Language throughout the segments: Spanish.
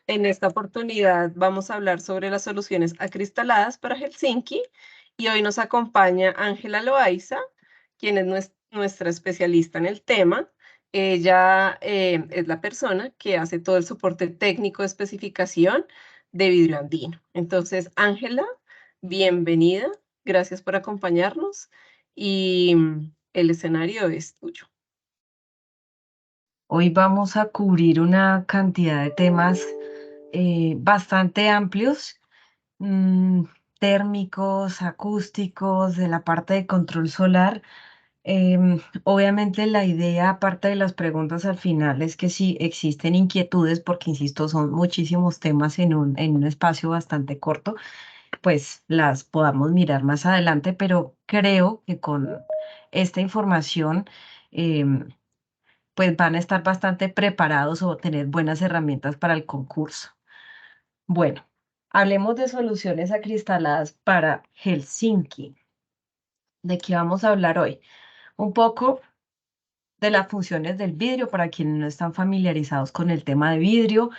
En esta oportunidad vamos a hablar sobre las soluciones acristaladas para Helsinki y hoy nos acompaña Ángela Loaiza, quien es nuestra especialista en el tema. Ella es la persona que hace todo el soporte técnico de especificación de vidrio andino. Entonces, Ángela, bienvenida, gracias por acompañarnos y el escenario es tuyo. Hoy vamos a cubrir una cantidad de temas bastante amplios, mm, térmicos, acústicos, de la parte de control solar. Obviamente la idea, aparte de las preguntas al final, es que si existen inquietudes, porque insisto, son muchísimos temas en un espacio bastante corto, pues las podamos mirar más adelante, pero creo que con esta información... em, pues van a estar bastante preparados o tener buenas herramientas para el concurso. Bueno, hablemos de soluciones acristaladas para Helsinki. ¿De qué vamos a hablar hoy? Un poco de las funciones del vidrio para quienes no están familiarizados con el tema de vidrio,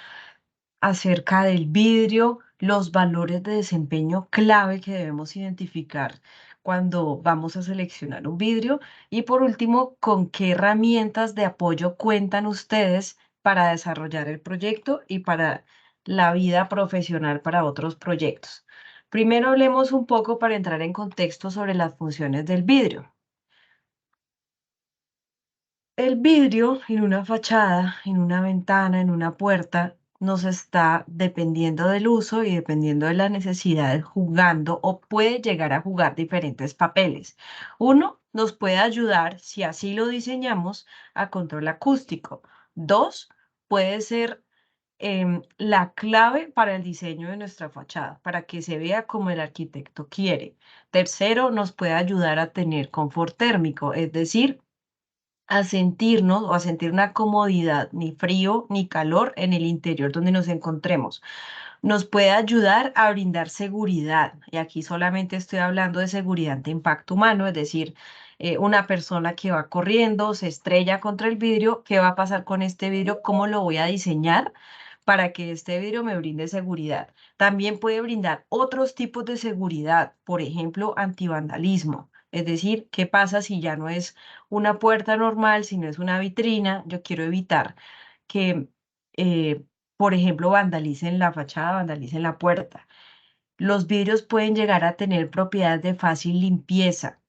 acerca del vidrio, los valores de desempeño clave que debemos identificar cuando vamos a seleccionar un vidrio y por último, con qué herramientas de apoyo cuentan ustedes para desarrollar el proyecto y para la vida profesional para otros proyectos. Primero hablemos un poco para entrar en contexto sobre las funciones del vidrio. El vidrio en una fachada, en una ventana, en una puerta, nos está, dependiendo del uso y dependiendo de las necesidades, jugando o puede llegar a jugar diferentes papeles. Uno, nos puede ayudar, si así lo diseñamos, a control acústico. Dos, puede ser la clave para el diseño de nuestra fachada, para que se vea como el arquitecto quiere. Tercero, nos puede ayudar a tener confort térmico, es decir, a sentirnos o a sentir una comodidad, ni frío ni calor en el interior donde nos encontremos. Nos puede ayudar a brindar seguridad, y aquí solamente estoy hablando de seguridad de impacto humano, es decir, una persona que va corriendo, se estrella contra el vidrio, ¿qué va a pasar con este vidrio? ¿Cómo lo voy a diseñar para que este vidrio me brinde seguridad? También puede brindar otros tipos de seguridad, por ejemplo, antivandalismo. Es decir, ¿qué pasa si ya no es una puerta normal, sino es una vitrina? Yo quiero evitar que, eh, por ejemplo, vandalicen la fachada, vandalicen la puerta. Los vidrios pueden llegar a tener propiedades de fácil limpieza,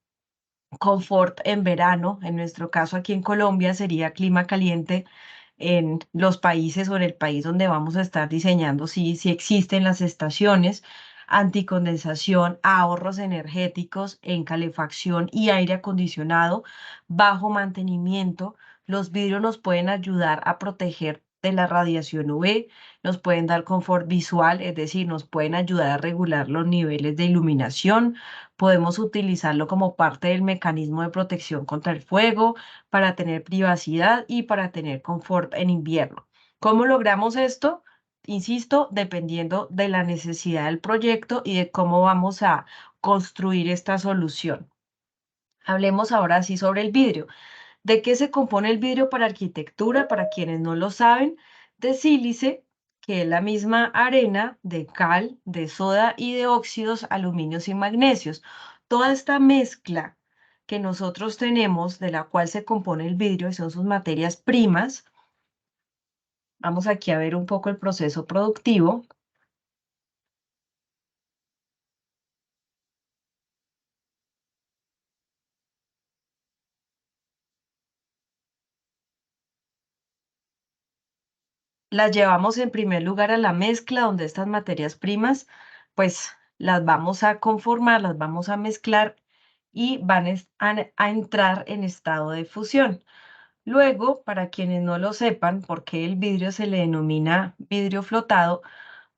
confort en verano, en nuestro caso aquí en Colombia sería clima caliente en los países o en el país donde vamos a estar diseñando, si existen las estaciones, anticondensación, ahorros energéticos en calefacción y aire acondicionado, bajo mantenimiento. Los vidrios nos pueden ayudar a proteger de la radiación UV, nos pueden dar confort visual, es decir, nos pueden ayudar a regular los niveles de iluminación. Podemos utilizarlo como parte del mecanismo de protección contra el fuego, para tener privacidad y para tener confort en invierno. ¿Cómo logramos esto? Insisto, dependiendo de la necesidad del proyecto y de cómo vamos a construir esta solución. Hablemos ahora sí sobre el vidrio. ¿De qué se compone el vidrio para arquitectura? Para quienes no lo saben, de sílice, que es la misma arena de cal, de soda y de óxidos, aluminios y magnesios. Toda esta mezcla que nosotros tenemos, de la cual se compone el vidrio, y son sus materias primas. Vamos aquí a ver un poco el proceso productivo. Las llevamos en primer lugar a la mezcla, donde estas materias primas, pues las vamos a conformar, las vamos a mezclar y van a entrar en estado de fusión. Luego, para quienes no lo sepan, porque el vidrio se le denomina vidrio flotado,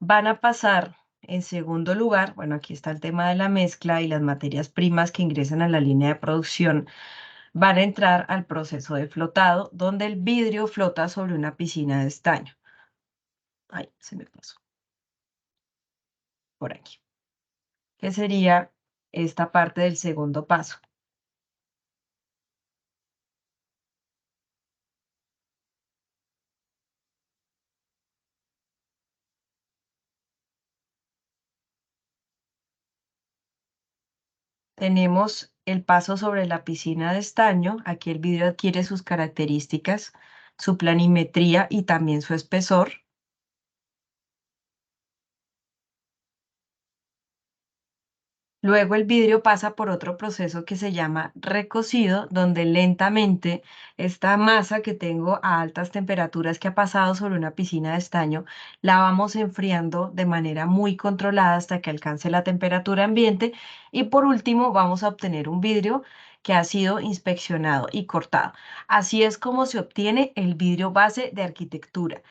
van a pasar en segundo lugar, bueno, aquí está el tema de la mezcla y las materias primas que ingresan a la línea de producción, van a entrar al proceso de flotado, donde el vidrio flota sobre una piscina de estaño. Ay, se me pasó por aquí. ¿Qué sería esta parte del segundo paso? Tenemos el paso sobre la piscina de estaño. Aquí el vidrio adquiere sus características, su planimetría y también su espesor. Luego el vidrio pasa por otro proceso que se llama recocido, donde lentamente esta masa que tengo a altas temperaturas que ha pasado sobre una piscina de estaño, la vamos enfriando de manera muy controlada hasta que alcance la temperatura ambiente. Y por último vamos a obtener un vidrio que ha sido inspeccionado y cortado. Así es como se obtiene el vidrio base de arquitectura.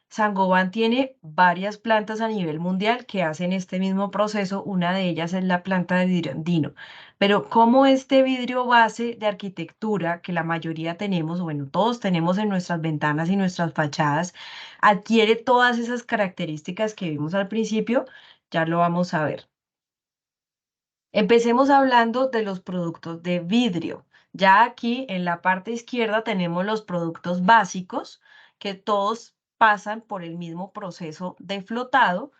Saint-Gobain tiene varias plantas a nivel mundial que hacen este mismo proceso. Una de ellas es la planta de vidrio andino. Pero como este vidrio base de arquitectura, que la mayoría tenemos, bueno, todos tenemos en nuestras ventanas y nuestras fachadas, adquiere todas esas características que vimos al principio, ya lo vamos a ver. Empecemos hablando de los productos de vidrio. Ya aquí en la parte izquierda tenemos los productos básicos que todos pasan por el mismo proceso de flotado.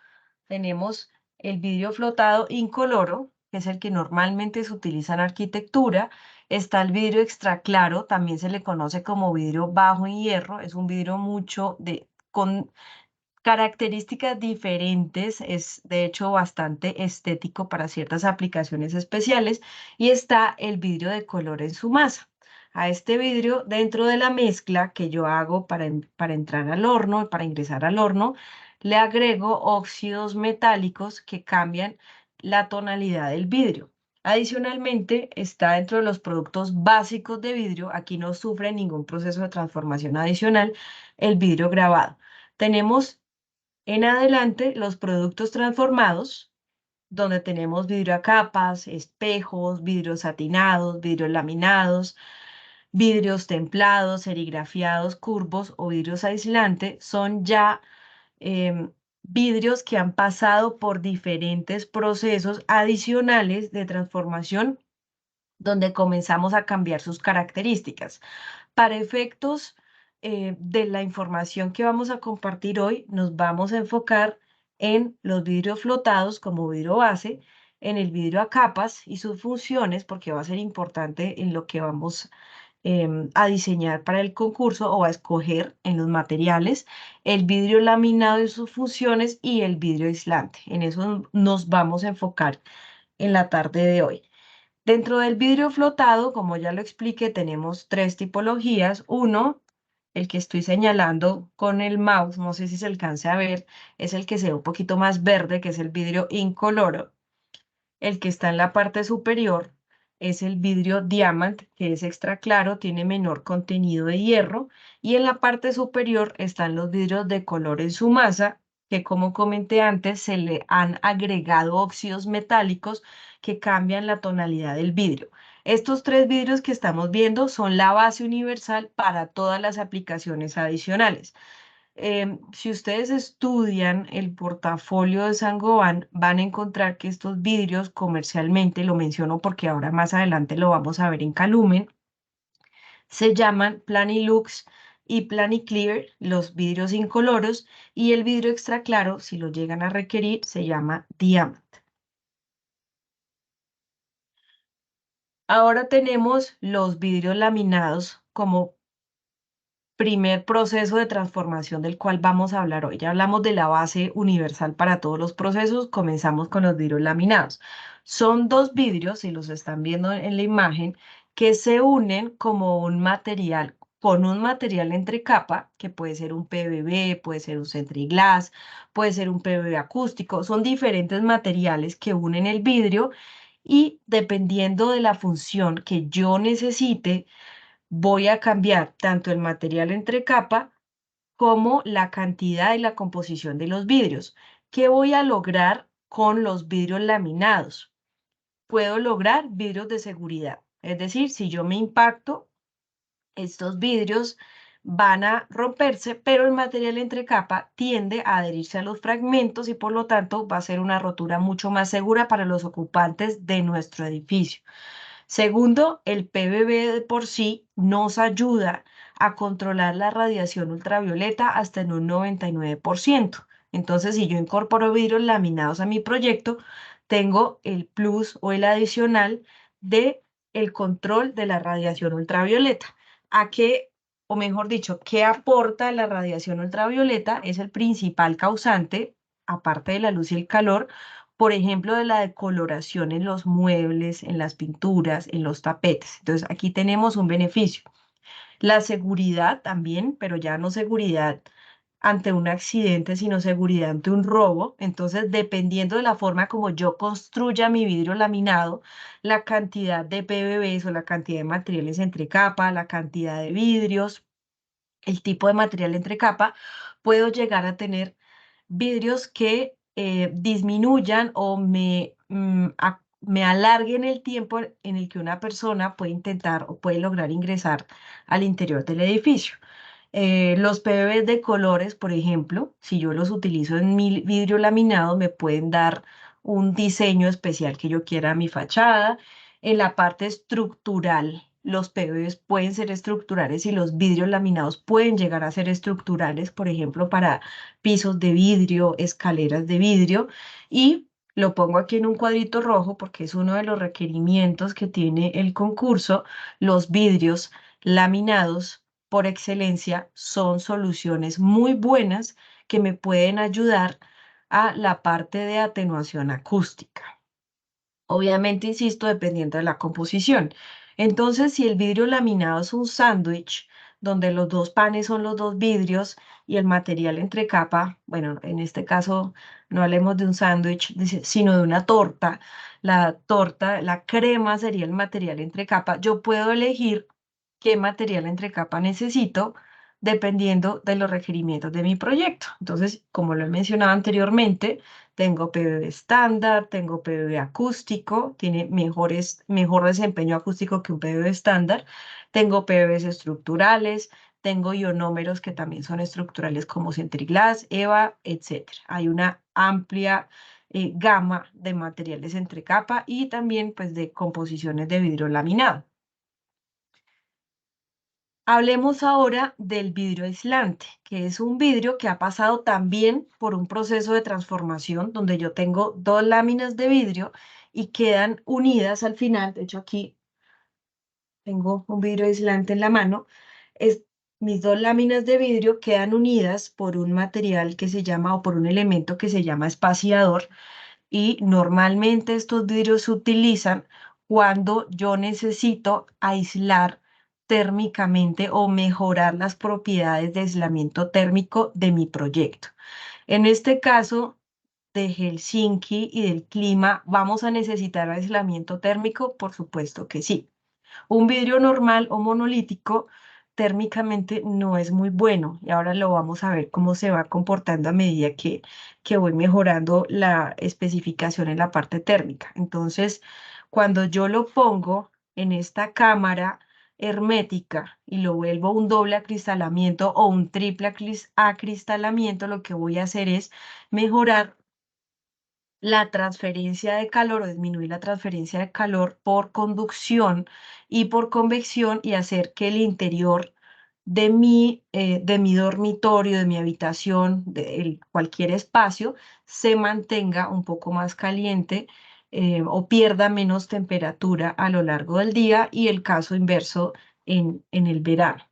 Tenemos el vidrio flotado incoloro, que es el que normalmente se utiliza en arquitectura. Está el vidrio extra claro, también se le conoce como vidrio bajo en hierro. Es un vidrio con características diferentes, es de hecho bastante estético para ciertas aplicaciones especiales y está el vidrio de color en su masa. A este vidrio, dentro de la mezcla que yo hago para entrar al horno, para ingresar al horno, le agrego óxidos metálicos que cambian la tonalidad del vidrio. Adicionalmente, está dentro de los productos básicos de vidrio, aquí no sufre ningún proceso de transformación adicional, el vidrio grabado. Tenemos en adelante, los productos transformados, donde tenemos vidrio a capas, espejos, vidrios satinados, vidrios laminados, vidrios templados, serigrafiados, curvos o vidrios aislantes, son ya vidrios que han pasado por diferentes procesos adicionales de transformación, donde comenzamos a cambiar sus características. Para efectos de la información que vamos a compartir hoy, nos vamos a enfocar en los vidrios flotados como vidrio base, en el vidrio a capas y sus funciones, porque va a ser importante en lo que vamos a diseñar para el concurso o a escoger en los materiales, el vidrio laminado y sus funciones y el vidrio aislante. En eso nos vamos a enfocar en la tarde de hoy. Dentro del vidrio flotado, como ya lo expliqué, tenemos tres tipologías. Uno, el que estoy señalando con el mouse, no sé si se alcance a ver, es el que se ve un poquito más verde, que es el vidrio incoloro. El que está en la parte superior es el vidrio diamant, que es extra claro, tiene menor contenido de hierro. Y en la parte superior están los vidrios de color en su masa, que como comenté antes, se le han agregado óxidos metálicos que cambian la tonalidad del vidrio. Estos tres vidrios que estamos viendo son la base universal para todas las aplicaciones adicionales. Si ustedes estudian el portafolio de Saint-Gobain, van a encontrar que estos vidrios comercialmente, lo menciono porque ahora más adelante lo vamos a ver en Calumen, se llaman Planilux y Planiclear, los vidrios incoloros, y el vidrio extra claro, si lo llegan a requerir, se llama Diamant. Ahora tenemos los vidrios laminados como primer proceso de transformación del cual vamos a hablar hoy. Ya hablamos de la base universal para todos los procesos, comenzamos con los vidrios laminados. Son dos vidrios, si los están viendo en la imagen, que se unen como un material, con un material entre capa, que puede ser un PVB, puede ser un Centriglass, puede ser un PVB acústico, son diferentes materiales que unen el vidrio y dependiendo de la función que yo necesite, voy a cambiar tanto el material entre capa como la cantidad y la composición de los vidrios. ¿Qué voy a lograr con los vidrios laminados? Puedo lograr vidrios de seguridad. Es decir, si yo me impacto, estos vidrios van a romperse, pero el material entre capa tiende a adherirse a los fragmentos y por lo tanto va a ser una rotura mucho más segura para los ocupantes de nuestro edificio. Segundo, el PVB de por sí nos ayuda a controlar la radiación ultravioleta hasta en un 99%. Entonces, si yo incorporo vidrios laminados a mi proyecto, tengo el plus o el adicional de el control de la radiación ultravioleta. ¿A qué, o mejor dicho, qué aporta la radiación ultravioleta? Es el principal causante, aparte de la luz y el calor, por ejemplo, de la decoloración en los muebles, en las pinturas, en los tapetes. Entonces, aquí tenemos un beneficio. La seguridad también, pero ya no seguridad ante un accidente, sino seguridad ante un robo. Entonces, dependiendo de la forma como yo construya mi vidrio laminado, la cantidad de PVBs o la cantidad de materiales entre capa, la cantidad de vidrios, el tipo de material entre capa, puedo llegar a tener vidrios que disminuyan o me alarguen el tiempo en el que una persona puede intentar o puede lograr ingresar al interior del edificio. Los PVBs de colores, por ejemplo, si yo los utilizo en mi vidrio laminado, me pueden dar un diseño especial que yo quiera a mi fachada. En la parte estructural, los PVBs pueden ser estructurales y los vidrios laminados pueden llegar a ser estructurales, por ejemplo, para pisos de vidrio, escaleras de vidrio. Y lo pongo aquí en un cuadrito rojo porque es uno de los requerimientos que tiene el concurso. Los vidrios laminados por excelencia son soluciones muy buenas que me pueden ayudar a la parte de atenuación acústica. Obviamente, insisto, dependiendo de la composición. Entonces, si el vidrio laminado es un sándwich, donde los dos panes son los dos vidrios y el material entre capa, bueno, en este caso no hablemos de un sándwich, sino de una torta. La torta, la crema sería el material entre capa. Yo puedo elegir qué material entre capa necesito dependiendo de los requerimientos de mi proyecto. Entonces, como lo he mencionado anteriormente, tengo PVB estándar, tengo PVB acústico, tiene mejor desempeño acústico que un PVB estándar. Tengo PVBs estructurales, tengo ionómeros que también son estructurales como Centriglass, EVA, etcétera. Hay una amplia gama de materiales entre capa y también pues de composiciones de vidrio laminado. Hablemos ahora del vidrio aislante, que es un vidrio que ha pasado también por un proceso de transformación donde yo tengo dos láminas de vidrio y quedan unidas al final. De hecho, aquí tengo un vidrio aislante en la mano. Es, mis dos láminas de vidrio quedan unidas por un material que se llama o por un elemento que se llama espaciador y normalmente estos vidrios se utilizan cuando yo necesito aislar térmicamente o mejorar las propiedades de aislamiento térmico de mi proyecto. En este caso de Helsinki y del clima, ¿vamos a necesitar aislamiento térmico? Por supuesto que sí. Un vidrio normal o monolítico térmicamente no es muy bueno y ahora lo vamos a ver cómo se va comportando a medida que voy mejorando la especificación en la parte térmica. Entonces, cuando yo lo pongo en esta cámara hermética y lo vuelvo un doble acristalamiento o un triple acristalamiento, lo que voy a hacer es mejorar la transferencia de calor o disminuir la transferencia de calor por conducción y por convección y hacer que el interior de mi dormitorio, de mi habitación, de cualquier espacio, se mantenga un poco más caliente o pierda menos temperatura a lo largo del día y el caso inverso en el verano.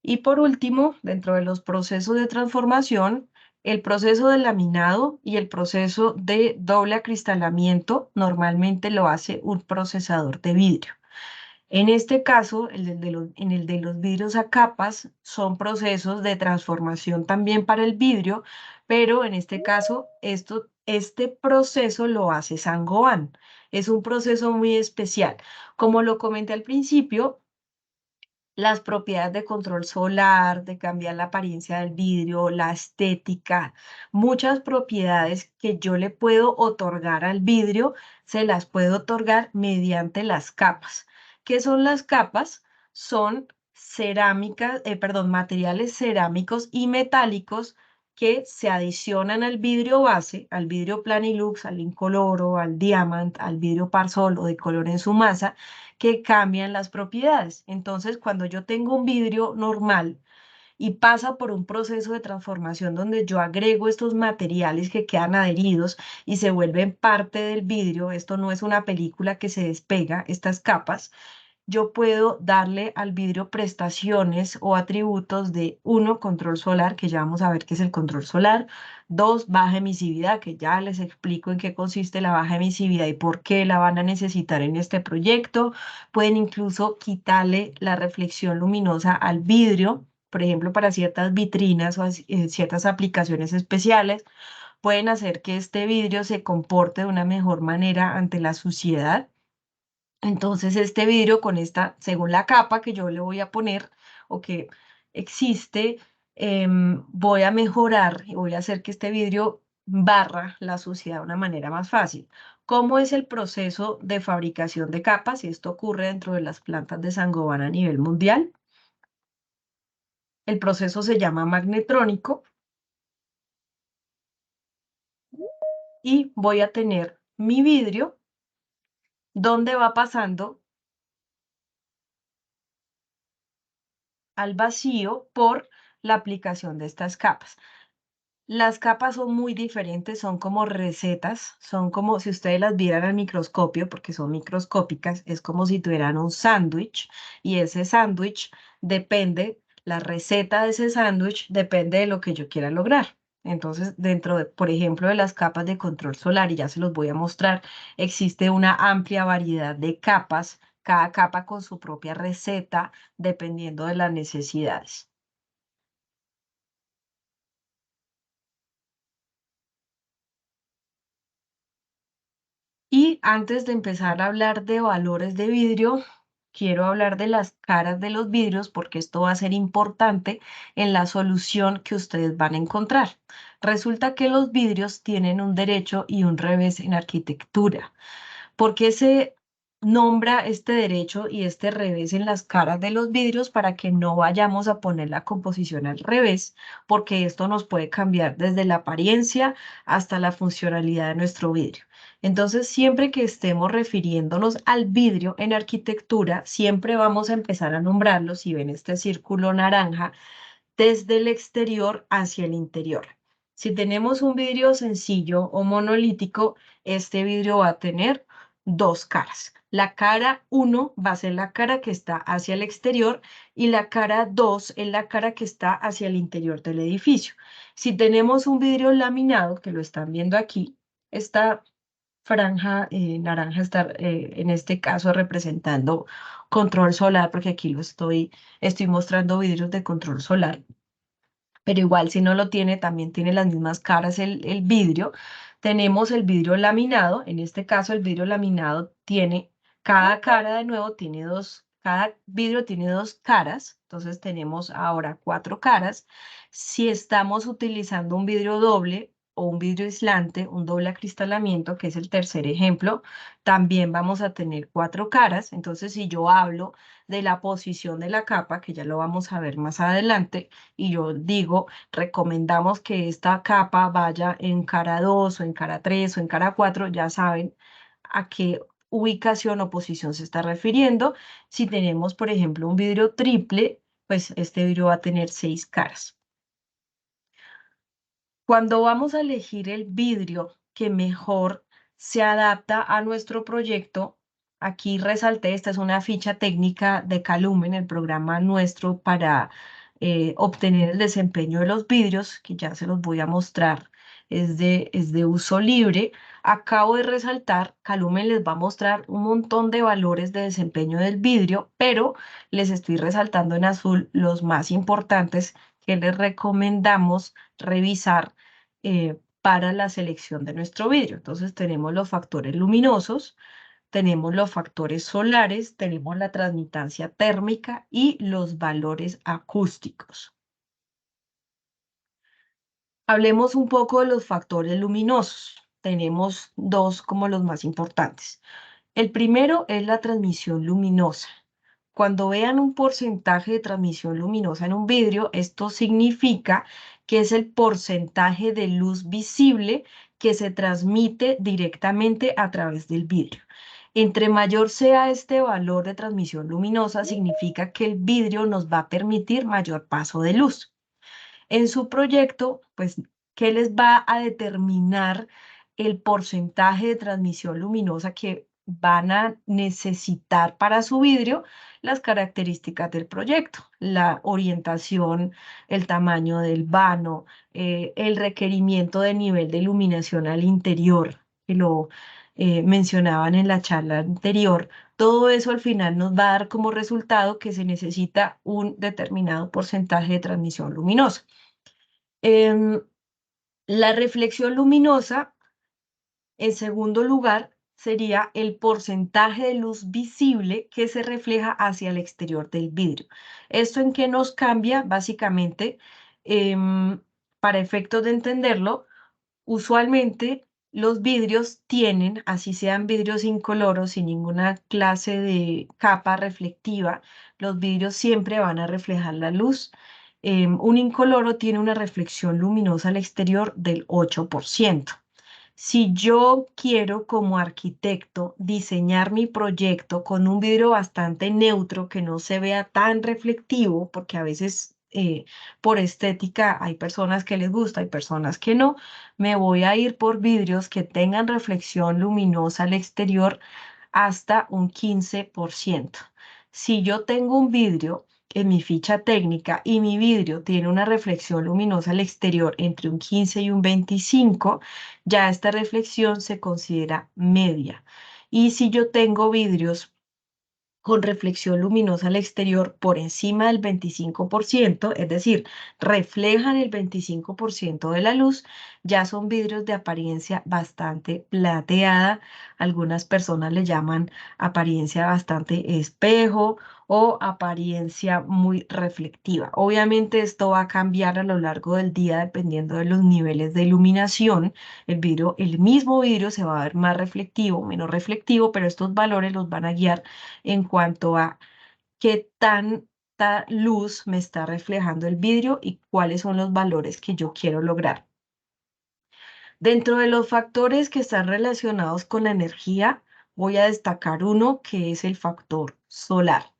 Y por último, dentro de los procesos de transformación, el proceso de laminado y el proceso de doble acristalamiento normalmente lo hace un procesador de vidrio. En este caso, en el de los vidrios a capas, son procesos de transformación también para el vidrio, pero en este caso, este proceso lo hace Saint-Gobain. Es un proceso muy especial. Como lo comenté al principio, las propiedades de control solar, de cambiar la apariencia del vidrio, la estética, muchas propiedades que yo le puedo otorgar al vidrio, se las puedo otorgar mediante las capas. ¿Qué son las capas? Son cerámicas, perdón, materiales cerámicos y metálicos que se adicionan al vidrio base, al vidrio Planilux, al incoloro, al diamant, al vidrio Parsol o de color en su masa que cambian las propiedades. Entonces, cuando yo tengo un vidrio normal y pasa por un proceso de transformación donde yo agrego estos materiales que quedan adheridos y se vuelven parte del vidrio. Esto no es una película que se despega, estas capas. Yo puedo darle al vidrio prestaciones o atributos de uno, control solar, que ya vamos a ver qué es el control solar; dos, baja emisividad, que ya les explico en qué consiste la baja emisividad y por qué la van a necesitar en este proyecto. Pueden incluso quitarle la reflexión luminosa al vidrio, por ejemplo, para ciertas vitrinas o ciertas aplicaciones especiales. Pueden hacer que este vidrio se comporte de una mejor manera ante la suciedad. Entonces, este vidrio con esta, según la capa que yo le voy a poner o que existe, voy a mejorar y voy a hacer que este vidrio barra la suciedad de una manera más fácil. ¿Cómo es el proceso de fabricación de capas? Y esto ocurre dentro de las plantas de Saint-Gobain a nivel mundial. El proceso se llama magnetrónico y voy a tener mi vidrio donde va pasando al vacío por la aplicación de estas capas. Las capas son muy diferentes, son como recetas, son como si ustedes las vieran al microscopio, porque son microscópicas, es como si tuvieran un sándwich y ese sándwich depende, la receta de ese sándwich depende de lo que yo quiera lograr. Entonces, dentro de, por ejemplo, de las capas de control solar, y ya se los voy a mostrar, existe una amplia variedad de capas, cada capa con su propia receta, dependiendo de las necesidades. Y antes de empezar a hablar de valores de vidrio, quiero hablar de las caras de los vidrios porque esto va a ser importante en la solución que ustedes van a encontrar. Resulta que los vidrios tienen un derecho y un revés en arquitectura. ¿Por qué se nombra este derecho y este revés en las caras de los vidrios? Para que no vayamos a poner la composición al revés, porque esto nos puede cambiar desde la apariencia hasta la funcionalidad de nuestro vidrio. Entonces, siempre que estemos refiriéndonos al vidrio en arquitectura, siempre vamos a empezar a nombrarlo, si ven este círculo naranja, desde el exterior hacia el interior. Si tenemos un vidrio sencillo o monolítico, este vidrio va a tener dos caras. La cara 1 va a ser la cara que está hacia el exterior y la cara 2 es la cara que está hacia el interior del edificio. Si tenemos un vidrio laminado, que lo están viendo aquí, esta franja naranja está en este caso representando control solar, porque aquí estoy mostrando vidrios de control solar, pero igual si no lo tiene, también tiene las mismas caras el vidrio. Tenemos el vidrio laminado, en este caso el vidrio laminado tiene, cada cara de nuevo tiene cada vidrio tiene dos caras, entonces tenemos ahora cuatro caras. Si estamos utilizando un vidrio doble o un vidrio aislante, un doble acristalamiento, que es el tercer ejemplo, también vamos a tener cuatro caras. Entonces, si yo hablo de la posición de la capa, que ya lo vamos a ver más adelante, y yo digo, recomendamos que esta capa vaya en cara 2 o en cara 3 o en cara 4, ya saben a qué ubicación o posición se está refiriendo. Si tenemos, por ejemplo, un vidrio triple, pues este vidrio va a tener 6 caras. Cuando vamos a elegir el vidrio que mejor se adapta a nuestro proyecto, aquí resalté, esta es una ficha técnica de Calumen, el programa nuestro para obtener el desempeño de los vidrios, que ya se los voy a mostrar, es de uso libre. Acabo de resaltar, Calumen les va a mostrar un montón de valores de desempeño del vidrio, pero les estoy resaltando en azul los más importantes que les recomendamos revisar para la selección de nuestro vidrio. Entonces tenemos los factores luminosos, tenemos los factores solares, tenemos la transmitancia térmica y los valores acústicos. Hablemos un poco de los factores luminosos. Tenemos dos como los más importantes. El primero es la transmisión luminosa. Cuando vean un porcentaje de transmisión luminosa en un vidrio, esto significa que es el porcentaje de luz visible que se transmite directamente a través del vidrio. Entre mayor sea este valor de transmisión luminosa, significa que el vidrio nos va a permitir mayor paso de luz. En su proyecto, pues, ¿qué les va a determinar el porcentaje de transmisión luminosa que van a necesitar para su vidrio? Las características del proyecto, la orientación, el tamaño del vano, el requerimiento de nivel de iluminación al interior, que lo mencionaban en la charla anterior. Todo eso al final nos va a dar como resultado que se necesita un determinado porcentaje de transmisión luminosa. Em, la reflexión luminosa, en segundo lugar, sería el porcentaje de luz visible que se refleja hacia el exterior del vidrio. ¿Esto en qué nos cambia? Básicamente, em, para efectos de entenderlo, usualmente los vidrios tienen, así sean vidrios incoloros, sin ninguna clase de capa reflectiva, los vidrios siempre van a reflejar la luz. Un incoloro tiene una reflexión luminosa al exterior del 8%. Si yo quiero como arquitecto diseñar mi proyecto con un vidrio bastante neutro, que no se vea tan reflectivo, porque a veces por estética hay personas que les gusta, hay personas que no, me voy a ir por vidrios que tengan reflexión luminosa al exterior hasta un 15%. Si yo tengo un vidrio en mi ficha técnica y mi vidrio tiene una reflexión luminosa al exterior entre un 15 y un 25, ya esta reflexión se considera media. Y si yo tengo vidrios con reflexión luminosa al exterior por encima del 25%, es decir, reflejan el 25% de la luz, ya son vidrios de apariencia bastante plateada. Algunas personas le llaman apariencia bastante espejo o apariencia muy reflectiva. Obviamente esto va a cambiar a lo largo del día dependiendo de los niveles de iluminación. El mismo vidrio se va a ver más reflectivo, menos reflectivo, pero estos valores los van a guiar en cuanto a qué tanta luz me está reflejando el vidrio y cuáles son los valores que yo quiero lograr. Dentro de los factores que están relacionados con la energía, voy a destacar uno que es el factor solar.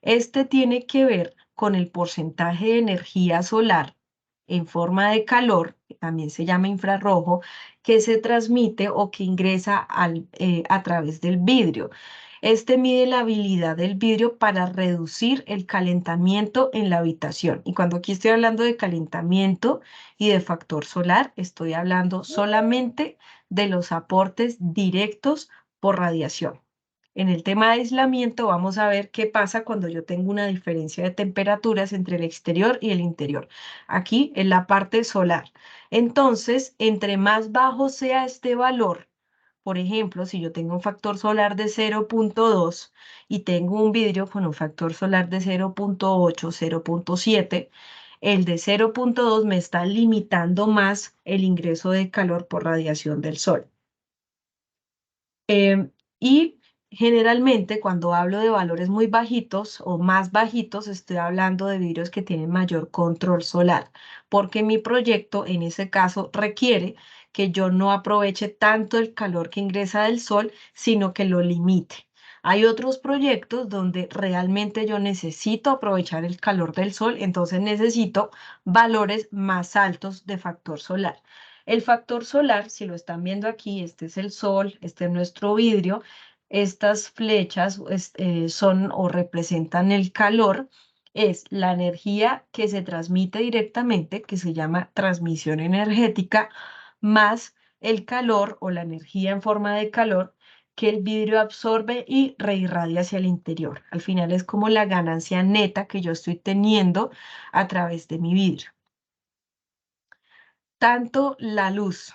Este tiene que ver con el porcentaje de energía solar en forma de calor, que también se llama infrarrojo, que se transmite o que ingresa a través del vidrio. Este mide la habilidad del vidrio para reducir el calentamiento en la habitación. Y cuando aquí estoy hablando de calentamiento y de factor solar, estoy hablando solamente de los aportes directos por radiación. En el tema de aislamiento vamos a ver qué pasa cuando yo tengo una diferencia de temperaturas entre el exterior y el interior. Aquí en la parte solar. Entonces, entre más bajo sea este valor, por ejemplo, si yo tengo un factor solar de 0,2 y tengo un vidrio con un factor solar de 0,8, 0,7, el de 0,2 me está limitando más el ingreso de calor por radiación del sol. Y generalmente cuando hablo de valores muy bajitos o más bajitos, estoy hablando de vidrios que tienen mayor control solar, porque mi proyecto en ese caso requiere que yo no aproveche tanto el calor que ingresa del sol, sino que lo limite. Hay otros proyectos donde realmente yo necesito aprovechar el calor del sol, entonces necesito valores más altos de factor solar. El factor solar, si lo están viendo aquí, este es el sol, este es nuestro vidrio. Estas flechas son o representan el calor, es la energía que se transmite directamente, que se llama transmisión energética, más el calor o la energía en forma de calor que el vidrio absorbe y reirradia hacia el interior. Al final es como la ganancia neta que yo estoy teniendo a través de mi vidrio. Tanto la luz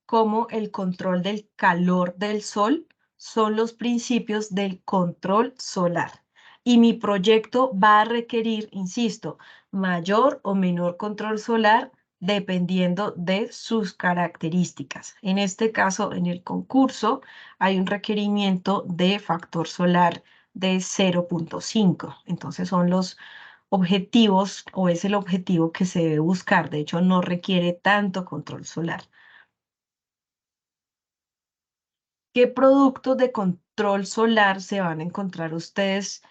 como el control del calor del sol son los principios del control solar. Y mi proyecto va a requerir, insisto, mayor o menor control solar dependiendo de sus características. En este caso, en el concurso, hay un requerimiento de factor solar de 0,5. Entonces son los objetivos o es el objetivo que se debe buscar. De hecho, no requiere tanto control solar. ¿Qué productos control solar se van a encontrar ustedes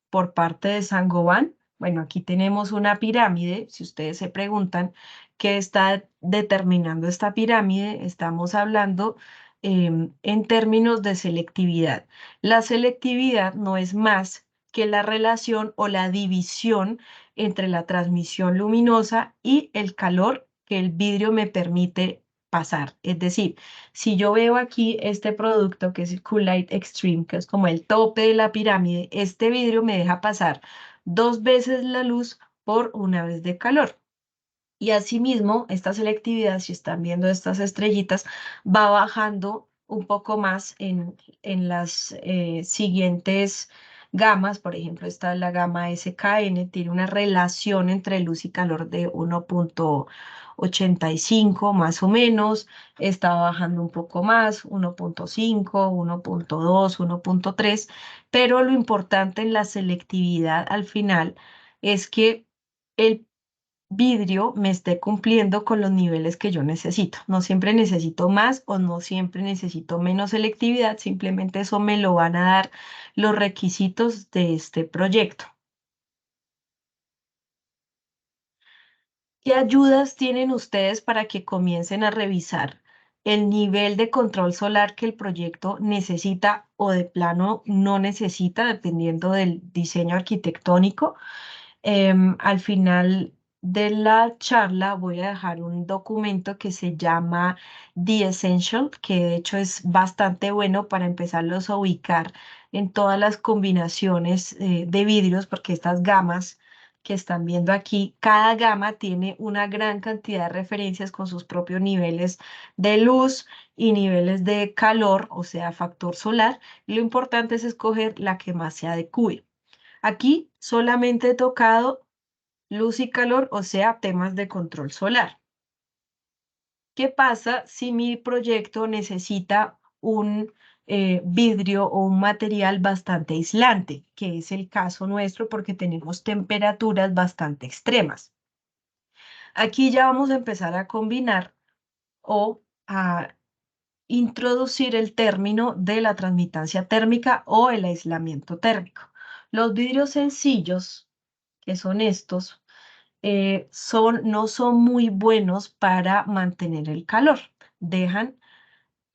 por parte de Saint-Gobain? Bueno, aquí tenemos una pirámide. Si ustedes se preguntan qué está determinando esta pirámide, estamos hablando en términos de selectividad. La selectividad no es más que la relación o la división entre la transmisión luminosa y el calor que el vidrio me permite pasar. Es decir, si yo veo aquí este producto que es el Cool-Lite Extreme, que es como el tope de la pirámide, este vidrio me deja pasar 2 veces la luz por 1 vez de calor. Y asimismo, esta selectividad, si están viendo estas estrellitas, va bajando un poco más en las siguientes gamas. Por ejemplo, esta es la gama SKN, tiene una relación entre luz y calor de 1,85 más o menos. Está bajando un poco más, 1,5, 1,2, 1,3. Pero lo importante en la selectividad al final es que el vidrio me esté cumpliendo con los niveles que yo necesito. No siempre necesito más o no siempre necesito menos selectividad, simplemente eso me lo van a dar los requisitos de este proyecto. ¿Qué ayudas tienen ustedes para que comiencen a revisar el nivel de control solar que el proyecto necesita o de plano no necesita, dependiendo del diseño arquitectónico? Al final de la charla voy a dejar un documento que se llama The Essential, que de hecho es bastante bueno para empezarlos a ubicar en todas las combinaciones de vidrios, porque estas gamas que están viendo aquí, cada gama tiene una gran cantidad de referencias con sus propios niveles de luz y niveles de calor, o sea, factor solar. Lo importante es escoger la que más se adecue. Aquí solamente he tocado luz y calor, o sea, temas de control solar. ¿Qué pasa si mi proyecto necesita un vidrio o un material bastante aislante, que es el caso nuestro porque tenemos temperaturas bastante extremas? Aquí ya vamos a empezar a combinar o a introducir el término de la transmitancia térmica o el aislamiento térmico. Los vidrios sencillos, que son estos, no son muy buenos para mantener el calor. Dejan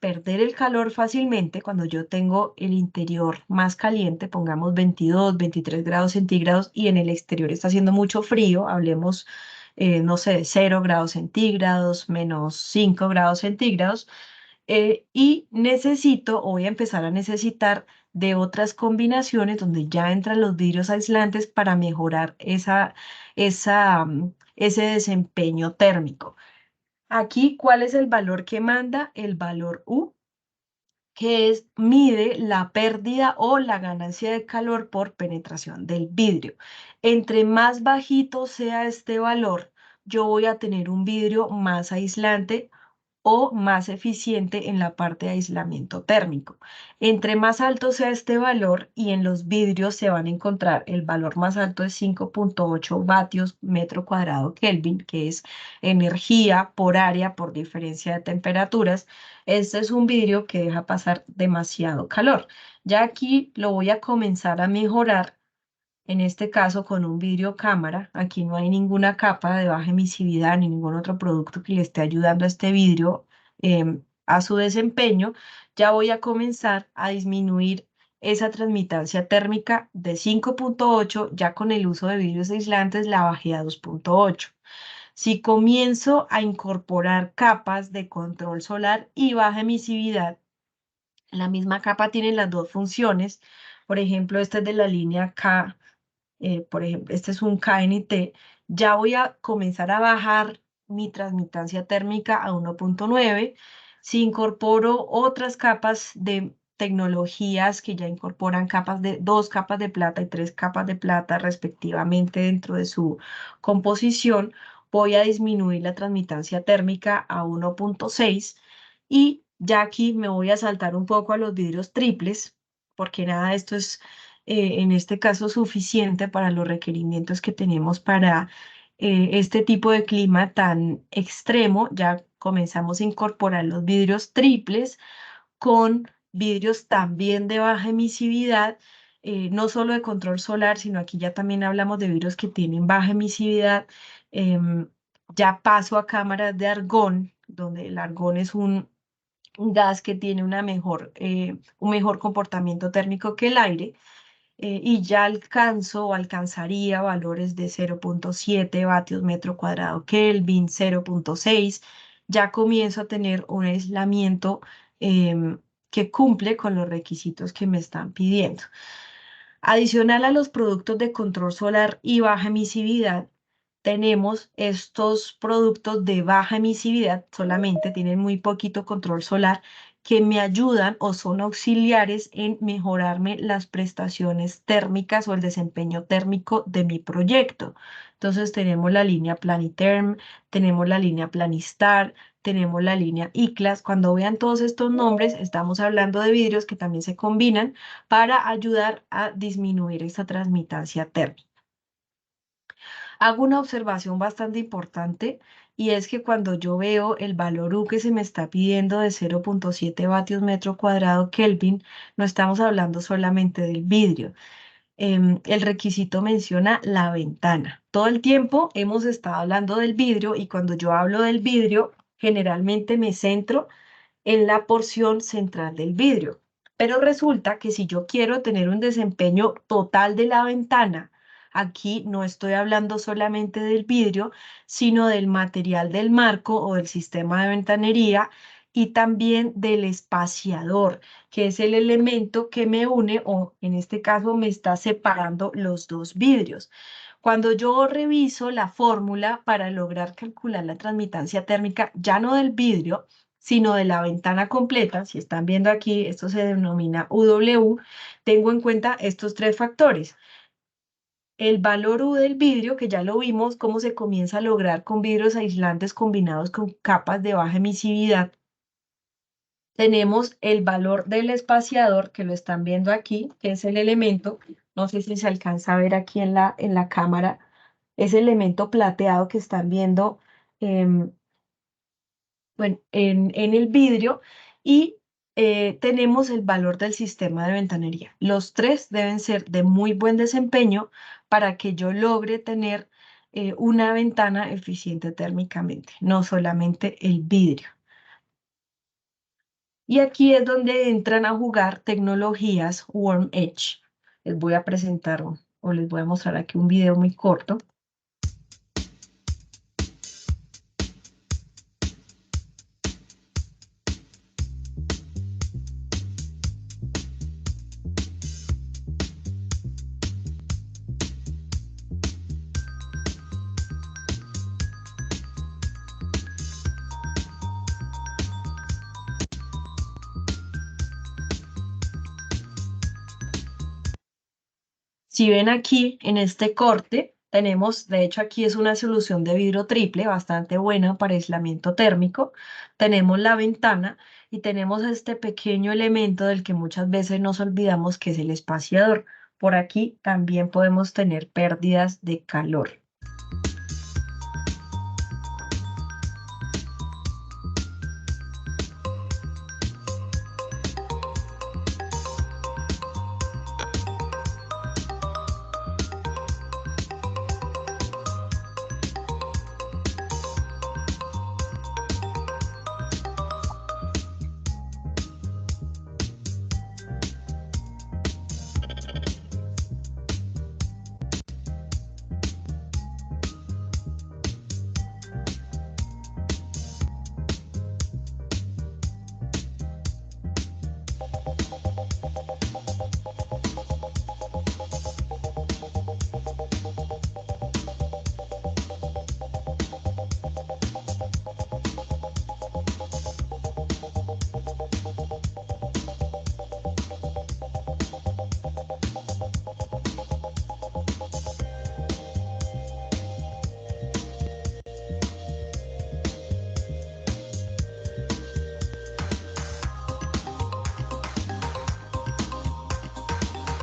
perder el calor fácilmente cuando yo tengo el interior más caliente, pongamos 22, 23 grados centígrados, y en el exterior está haciendo mucho frío, hablemos, no sé, de 0 grados centígrados, menos 5 grados centígrados, y necesito, o voy a empezar a necesitar de otras combinaciones donde ya entran los vidrios aislantes para mejorar ese desempeño térmico. Aquí, ¿cuál es el valor que manda? El valor U, que mide la pérdida o la ganancia de calor por penetración del vidrio. Entre más bajito sea este valor, yo voy a tener un vidrio más aislante o más eficiente en la parte de aislamiento térmico. Entre más alto sea este valor, y en los vidrios se van a encontrar, el valor más alto es 5,8 vatios metro cuadrado Kelvin, que es energía por área por diferencia de temperaturas. Este es un vidrio que deja pasar demasiado calor. Ya aquí lo voy a comenzar a mejorar, en este caso con un vidrio cámara. Aquí no hay ninguna capa de baja emisividad ni ningún otro producto que le esté ayudando a este vidrio a su desempeño. Ya voy a comenzar a disminuir esa transmitancia térmica de 5,8. Ya con el uso de vidrios aislantes la bajé a 2,8. Si comienzo a incorporar capas de control solar y baja emisividad, la misma capa tiene las dos funciones. Por ejemplo, esta es de la línea K, por ejemplo, este es un KNT. Ya voy a comenzar a bajar mi transmitancia térmica a 1,9. Si incorporo otras capas de tecnologías que ya incorporan dos capas de plata y 3 capas de plata respectivamente dentro de su composición, voy a disminuir la transmitancia térmica a 1,6. Y ya aquí me voy a saltar un poco a los vidrios triples, porque nada de esto es en este caso suficiente para los requerimientos que tenemos para este tipo de clima tan extremo. Ya comenzamos a incorporar los vidrios triples con vidrios también de baja emisividad, no solo de control solar, sino aquí ya también hablamos de vidrios que tienen baja emisividad. Em, ya paso a cámaras de argón, donde el argón es un gas que tiene un mejor comportamiento térmico que el aire, y ya alcanzo o alcanzaría valores de 0,7 vatios metro cuadrado Kelvin, 0,6. Ya comienzo a tener un aislamiento que cumple con los requisitos que me están pidiendo. Adicional a los productos de control solar y baja emisividad, tenemos estos productos de baja emisividad, solamente tienen muy poquito control solar, que me ayudan o son auxiliares en mejorarme las prestaciones térmicas o el desempeño térmico de mi proyecto. Entonces tenemos la línea Planiterm, tenemos la línea Planistar, tenemos la línea ICLAS. Cuando vean todos estos nombres, estamos hablando de vidrios que también se combinan para ayudar a disminuir esta transmitancia térmica. Hago una observación bastante importante, y es que cuando yo veo el valor U que se me está pidiendo de 0,7 vatios metro cuadrado Kelvin, no estamos hablando solamente del vidrio. El requisito menciona la ventana. Todo el tiempo hemos estado hablando del vidrio, y cuando yo hablo del vidrio, generalmente me centro en la porción central del vidrio. Pero resulta que si yo quiero tener un desempeño total de la ventana, aquí no estoy hablando solamente del vidrio, sino del material del marco o del sistema de ventanería, y también del espaciador, que es el elemento que me une o en este caso me está separando los dos vidrios. Cuando yo reviso la fórmula para lograr calcular la transmitancia térmica, ya no del vidrio, sino de la ventana completa, si están viendo aquí, esto se denomina UW, tengo en cuenta estos tres factores. El valor U del vidrio, que ya lo vimos, cómo se comienza a lograr con vidrios aislantes combinados con capas de baja emisividad. Tenemos el valor del espaciador, que lo están viendo aquí, que es el elemento, no sé si se alcanza a ver aquí en la cámara, ese elemento plateado que están viendo em, bueno, en el vidrio, y tenemos el valor del sistema de ventanería. Los tres deben ser de muy buen desempeño para que yo logre tener una ventana eficiente térmicamente, no solamente el vidrio. Y aquí es donde entran a jugar tecnologías Warm Edge. Les voy a presentar o les voy a mostrar aquí un video muy corto. Si ven aquí en este corte, tenemos, de hecho aquí es una solución de vidrio triple bastante buena para aislamiento térmico. Tenemos la ventana y tenemos este pequeño elemento del que muchas veces nos olvidamos, que es el espaciador. Por aquí también podemos tener pérdidas de calor.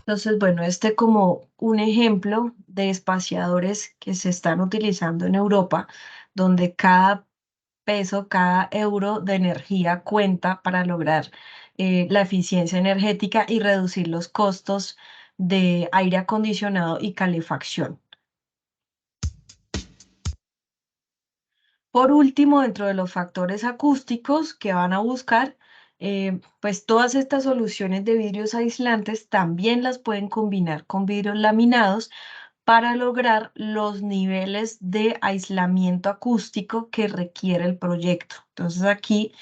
Entonces, bueno, este como un ejemplo de espaciadores que se están utilizando en Europa, donde cada peso, cada euro de energía cuenta para lograr la eficiencia energética y reducir los costos de aire acondicionado y calefacción. Por último, dentro de los factores acústicos que van a buscar, pues todas estas soluciones de vidrios aislantes también las pueden combinar con vidrios laminados para lograr los niveles de aislamiento acústico que requiere el proyecto. Entonces aquí,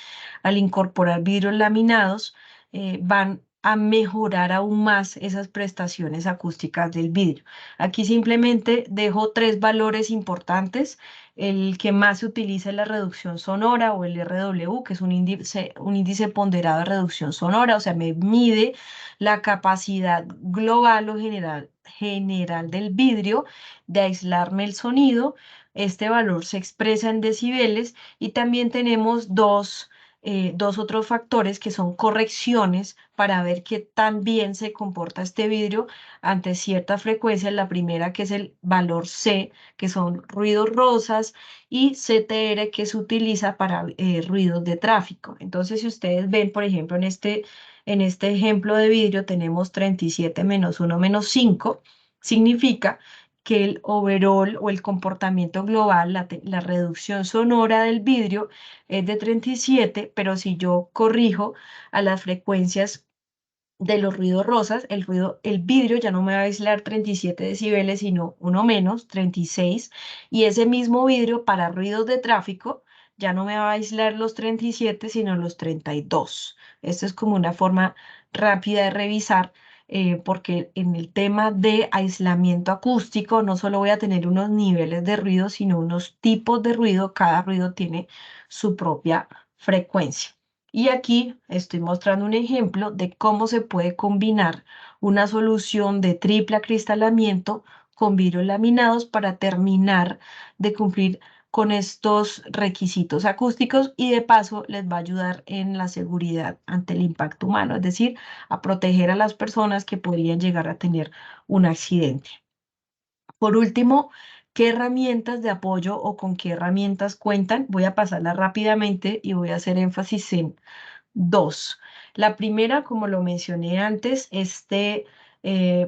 al incorporar vidrios laminados, van a mejorar aún más esas prestaciones acústicas del vidrio. Aquí simplemente dejo tres valores importantes. El que más se utiliza es la reducción sonora o el RW, que es un índice ponderado de reducción sonora, o sea, me mide la capacidad global o general del vidrio de aislarme el sonido. Este valor se expresa en decibeles y también tenemos dos otros factores que son correcciones para ver qué tan bien se comporta este vidrio ante cierta frecuencia. La primera que es el valor C, que son ruidos rosas, y CTR, que se utiliza para ruidos de tráfico. Entonces, si ustedes ven, por ejemplo, en este ejemplo de vidrio tenemos 37 menos 1 menos 5, significa que el overall o el comportamiento global, la reducción sonora del vidrio es de 37, pero si yo corrijo a las frecuencias de los ruidos rosas, el vidrio ya no me va a aislar 37 decibeles, sino uno menos, 36, y ese mismo vidrio para ruidos de tráfico ya no me va a aislar los 37, sino los 32. Esto es como una forma rápida de revisar, porque en el tema de aislamiento acústico no solo voy a tener unos niveles de ruido, sino unos tipos de ruido. Cada ruido tiene su propia frecuencia. Y aquí estoy mostrando un ejemplo de cómo se puede combinar una solución de triple acristalamiento con vidrios laminados para terminar de cumplir con estos requisitos acústicos, y de paso les va a ayudar en la seguridad ante el impacto humano, es decir, a proteger a las personas que podrían llegar a tener un accidente. Por último, ¿qué herramientas de apoyo o con qué herramientas cuentan? Voy a pasarlas rápidamente y voy a hacer énfasis en dos. La primera, como lo mencioné antes,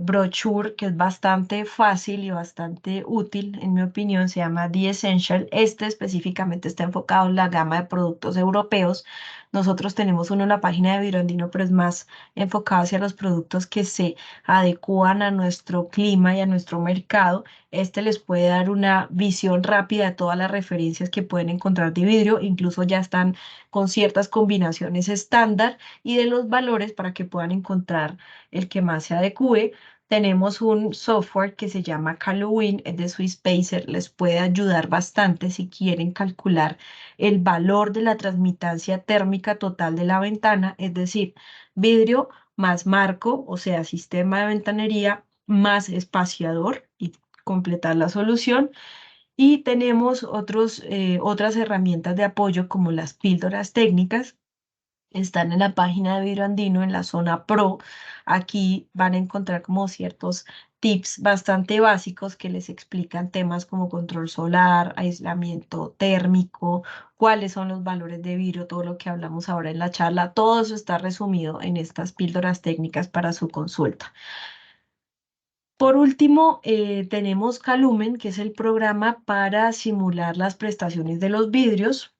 brochure, que es bastante fácil y bastante útil, en mi opinión, se llama The Essential. Este específicamente está enfocado en la gama de productos europeos. Nosotros tenemos uno en la página de Viroandino, pero es más enfocado hacia los productos que se adecúan a nuestro clima y a nuestro mercado. Este les puede dar una visión rápida de todas las referencias que pueden encontrar de vidrio, incluso ya están con ciertas combinaciones estándar y de los valores para que puedan encontrar el que más se adecue. Tenemos un software que se llama Calowin, es de SwissPacer, les puede ayudar bastante si quieren calcular el valor de la transmitancia térmica total de la ventana, es decir, vidrio más marco, o sea, sistema de ventanería más espaciador, y completar la solución. Y tenemos otras herramientas de apoyo como las píldoras técnicas. Están en la página de Vidrio Andino, en la zona Pro. Aquí van a encontrar como ciertos tips bastante básicos que les explican temas como control solar, aislamiento térmico, cuáles son los valores de vidrio, todo lo que hablamos ahora en la charla. Todo eso está resumido en estas píldoras técnicas para su consulta. Por último, tenemos Calumen, que es el programa para simular las prestaciones de los vidrios.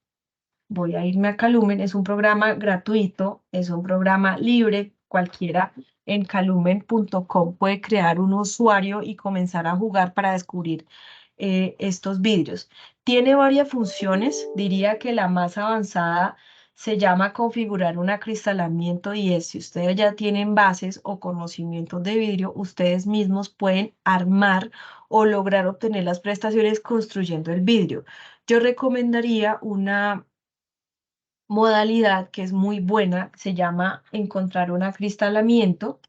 Voy a irme a Calumen, es un programa gratuito, es un programa libre. Cualquiera en calumen.com puede crear un usuario y comenzar a jugar para descubrir estos vidrios. Tiene varias funciones, diría que la más avanzada se llama configurar un acristalamiento, y es, si ustedes ya tienen bases o conocimientos de vidrio, ustedes mismos pueden armar o lograr obtener las prestaciones construyendo el vidrio. Yo recomendaría una modalidad que es muy buena, se llama encontrar un acristalamiento,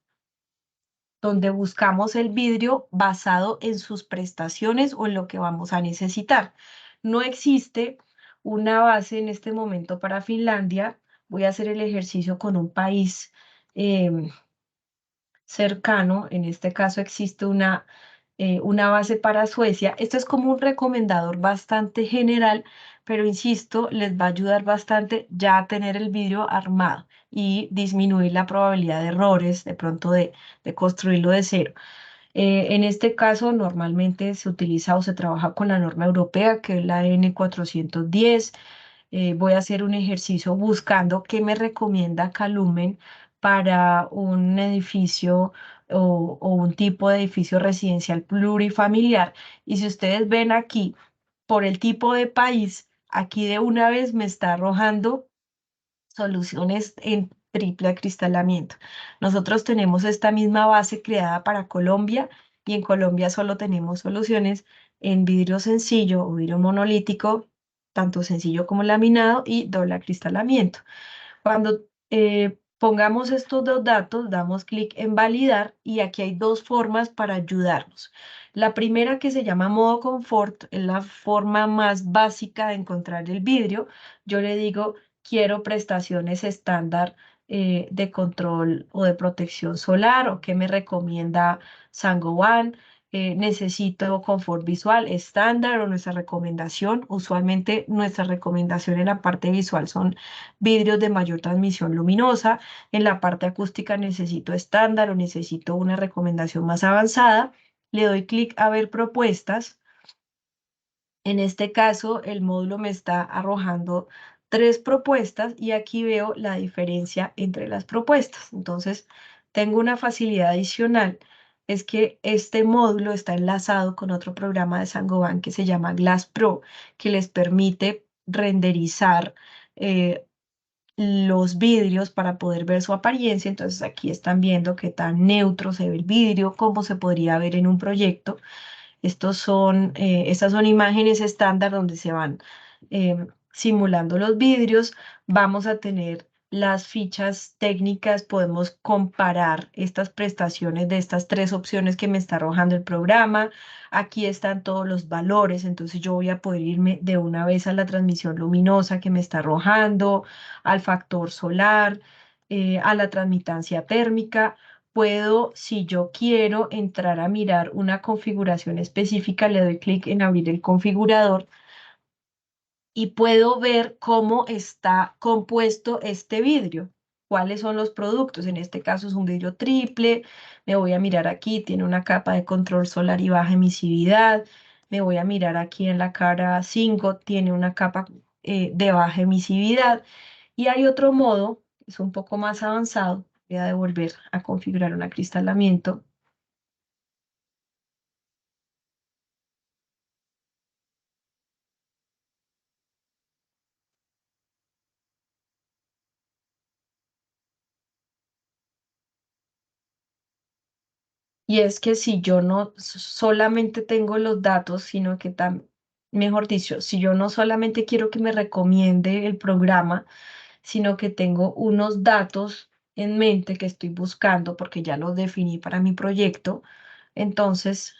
donde buscamos el vidrio basado en sus prestaciones o en lo que vamos a necesitar. No existe una base en este momento para Finlandia. Voy a hacer el ejercicio con un país em, cercano. En este caso existe una base para Suecia. Esto es como un recomendador bastante general, pero insisto, les va a ayudar bastante ya a tener el vidrio armado y disminuir la probabilidad de errores, de pronto de construirlo de cero. En este caso, normalmente se utiliza o se trabaja con la norma europea, que es la N410. Voy a hacer un ejercicio buscando qué me recomienda Calumen para un edificio o un tipo de edificio residencial plurifamiliar. Y si ustedes ven aquí, por el tipo de país, aquí de una vez me está arrojando soluciones en triple acristalamiento. Nosotros tenemos esta misma base creada para Colombia y en Colombia solo tenemos soluciones en vidrio sencillo o vidrio monolítico, tanto sencillo como laminado y doble acristalamiento. Cuando pongamos estos dos datos, damos clic en validar y aquí hay dos formas para ayudarnos. La primera, que se llama modo confort, es la forma más básica de encontrar el vidrio. Yo le digo, quiero prestaciones estándar de control o de protección solar, o qué me recomienda Saint-Gobain. Necesito confort visual estándar o nuestra recomendación. Usualmente nuestra recomendación en la parte visual son vidrios de mayor transmisión luminosa. En la parte acústica necesito estándar o necesito una recomendación más avanzada. Le doy clic a ver propuestas. En este caso, el módulo me está arrojando tres propuestas y aquí veo la diferencia entre las propuestas. Entonces, tengo una facilidad adicional, es que este módulo está enlazado con otro programa de Saint-Gobain que se llama Glass Pro, que les permite renderizar los vidrios para poder ver su apariencia. Entonces, aquí están viendo qué tan neutro se ve el vidrio, cómo se podría ver en un proyecto. Estas son imágenes estándar donde se van simulando los vidrios. Vamos a tener las fichas técnicas, podemos comparar estas prestaciones de estas tres opciones que me está arrojando el programa. Aquí están todos los valores, entonces yo voy a poder irme de una vez a la transmisión luminosa que me está arrojando, al factor solar, a la transmitancia térmica. Puedo, si yo quiero entrar a mirar una configuración específica, le doy clic en abrir el configurador y puedo ver cómo está compuesto este vidrio, cuáles son los productos. En este caso es un vidrio triple. Me voy a mirar aquí, tiene una capa de control solar y baja emisividad. Me voy a mirar aquí en la cara 5, tiene una capa de baja emisividad. Y hay otro modo, es un poco más avanzado. Voy a devolver a configurar un acristalamiento. Y es que si yo no solamente tengo los datos, sino que mejor dicho, si yo no solamente quiero que me recomiende el programa, sino que tengo unos datos en mente que estoy buscando porque ya los definí para mi proyecto, entonces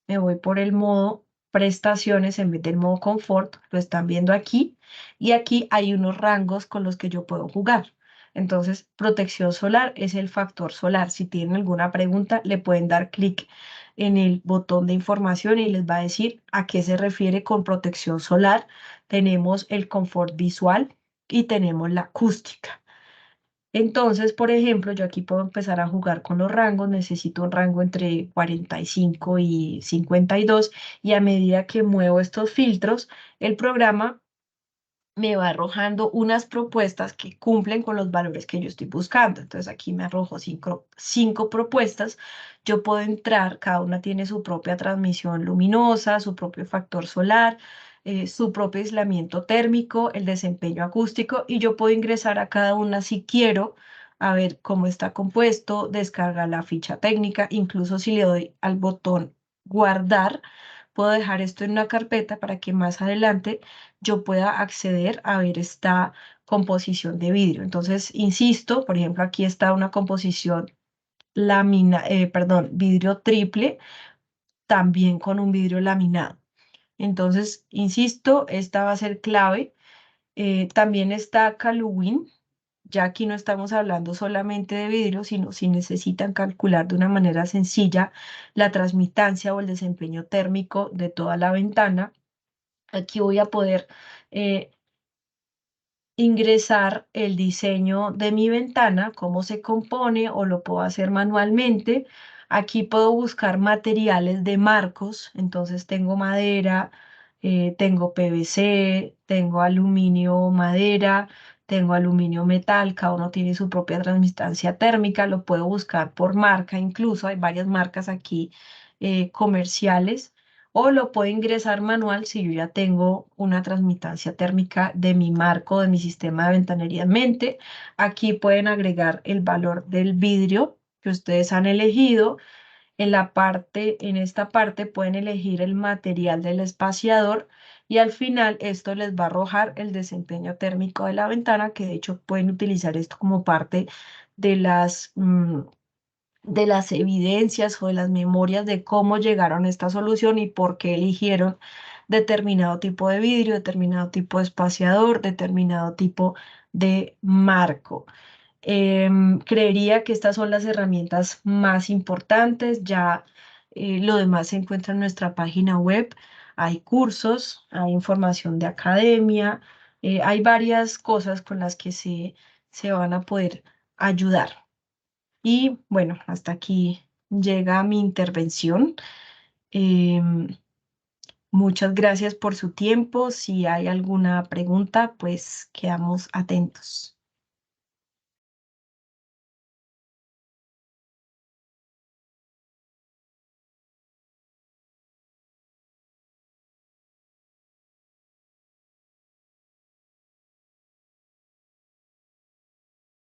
me voy por el modo prestaciones en vez del modo confort, lo están viendo aquí, y aquí hay unos rangos con los que yo puedo jugar. Entonces, protección solar es el factor solar. Si tienen alguna pregunta, le pueden dar clic en el botón de información y les va a decir a qué se refiere con protección solar. Tenemos el confort visual y tenemos la acústica. Entonces, por ejemplo, yo aquí puedo empezar a jugar con los rangos, necesito un rango entre 45 y 52 y a medida que muevo estos filtros, el programa me va arrojando unas propuestas que cumplen con los valores que yo estoy buscando. Entonces aquí me arrojo cinco propuestas. Yo puedo entrar, cada una tiene su propia transmisión luminosa, su propio factor solar, su propio aislamiento térmico, el desempeño acústico y yo puedo ingresar a cada una si quiero a ver cómo está compuesto, descargar la ficha técnica, incluso si le doy al botón guardar, puedo dejar esto en una carpeta para que más adelante yo pueda acceder a ver esta composición de vidrio. Entonces, insisto, por ejemplo, aquí está una composición vidrio triple, también con un vidrio laminado. Entonces, insisto, esta va a ser clave. También está Caluwin. Ya aquí no estamos hablando solamente de vidrio, sino si necesitan calcular de una manera sencilla la transmitancia o el desempeño térmico de toda la ventana. Aquí voy a poder eh, ingresar el diseño de mi ventana, cómo se compone o lo puedo hacer manualmente. Aquí puedo buscar materiales de marcos, entonces tengo madera, tengo PVC, tengo aluminio madera, tengo aluminio metal, cada uno tiene su propia transmitancia térmica, lo puedo buscar por marca, incluso hay varias marcas aquí comerciales o lo puedo ingresar manual si yo ya tengo una transmitancia térmica de mi marco, de mi sistema de ventanería en mente. Aquí pueden agregar el valor del vidrio que ustedes han elegido. En esta parte pueden elegir el material del espaciador y al final esto les va a arrojar el desempeño térmico de la ventana, que de hecho pueden utilizar esto como parte de las evidencias o de las memorias de cómo llegaron a esta solución y por qué eligieron determinado tipo de vidrio, determinado tipo de espaciador, determinado tipo de marco. Creería que estas son las herramientas más importantes. Ya lo demás se encuentra en nuestra página web. Hay cursos, hay información de academia, hay varias cosas con las que se van a poder ayudar. Y bueno, hasta aquí llega mi intervención. Em, Muchas gracias por su tiempo. Si hay alguna pregunta, pues quedamos atentos.